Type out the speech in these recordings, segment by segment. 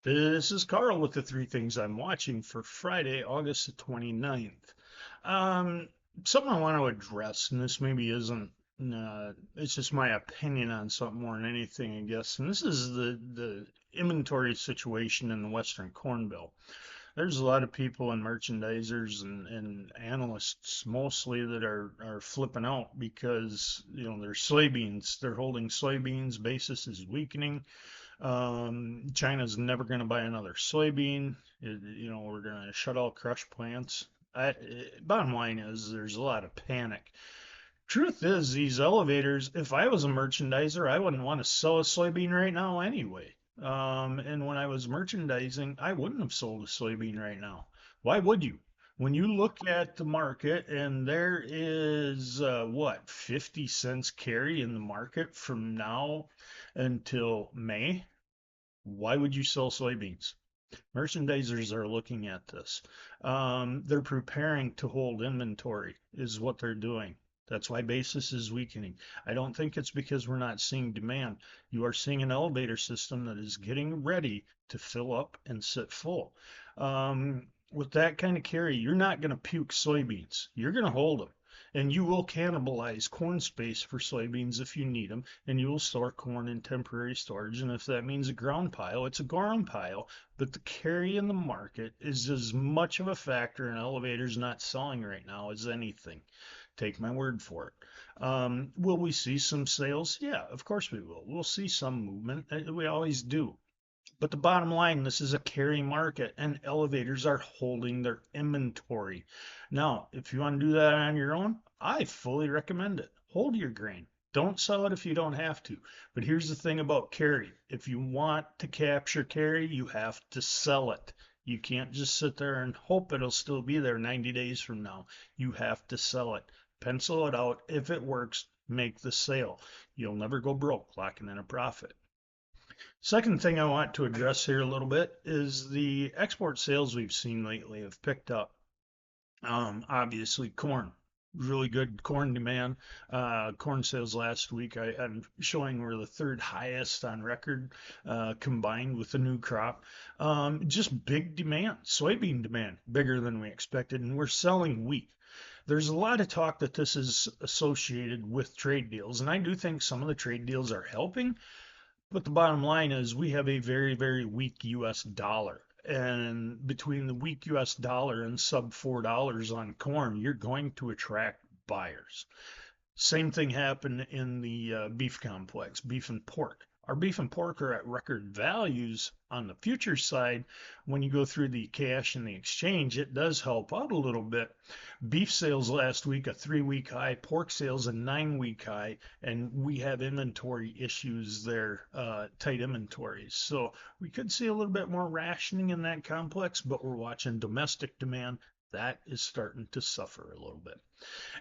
This is Carl with the three things I'm watching for Friday, August the 29th. Um, Something I want to address, and this maybe isn't, it's just my opinion on something more than anything, I guess. And this is the inventory situation in the Western Corn Belt. There's a lot of people and merchandisers and analysts mostly that are flipping out because, their soybeans, they're holding soybeans, basis is weakening. China's never going to buy another soybean. We're going to shut all crush plants. Bottom line is there's a lot of panic. Truth is, these elevators, if I was a merchandiser, I wouldn't want to sell a soybean right now anyway. And when I was merchandising, I wouldn't have sold a soybean right now. Why would you? When you look at the market and there is, 50 cents carry in the market from now until May, why would you sell soybeans? Merchandisers are looking at this. They're preparing to hold inventory, is what they're doing. That's why basis is weakening. I don't think it's because we're not seeing demand. You are seeing an elevator system that is getting ready to fill up and sit full. With that kind of carry, you're not going to puke soybeans. You're going to hold them. And you will cannibalize corn space for soybeans if you need them, and you will store corn in temporary storage. And if that means a ground pile, it's a ground pile. But the carry in the market is as much of a factor in elevators not selling right now as anything. Take my word for it. Will we see some sales? Yeah, of course we will. We'll see some movement. We always do. But the bottom line, this is a carry market and elevators are holding their inventory. Now, if you want to do that on your own, I fully recommend it. Hold your grain. Don't sell it if you don't have to. But here's the thing about carry. If you want to capture carry, you have to sell it. You can't just sit there and hope it'll still be there 90 days from now. You have to sell it. Pencil it out. If it works, make the sale. You'll never go broke locking in a profit. Second thing I want to address here a little bit is the export sales we've seen lately have picked up. Obviously, corn, really good corn demand. Corn sales last week, I'm showing were the third highest on record, combined with the new crop. Just big demand, soybean demand, bigger than we expected, and we're selling wheat. There's a lot of talk that this is associated with trade deals, and I do think some of the trade deals are helping, but the bottom line is we have a very, very weak US dollar. And between the weak US dollar and sub $4 on corn, you're going to attract buyers. Same thing happened in the beef complex, beef and pork. Our beef and pork are at record values on the future side. When you go through the cash and the exchange, it does help out a little bit. Beef sales last week, a 3 week high, pork sales, a 9 week high, and we have inventory issues there, tight inventories. So we could see a little bit more rationing in that complex, but we're watching domestic demand. That is starting to suffer a little bit.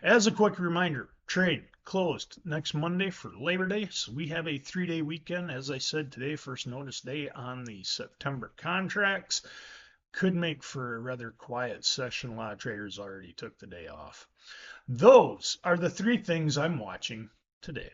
As a quick reminder, trade closed next Monday for Labor Day. So we have a 3 day weekend. As I said today, first notice day on the September contracts. Could make for a rather quiet session. A lot of traders already took the day off. Those are the three things I'm watching today.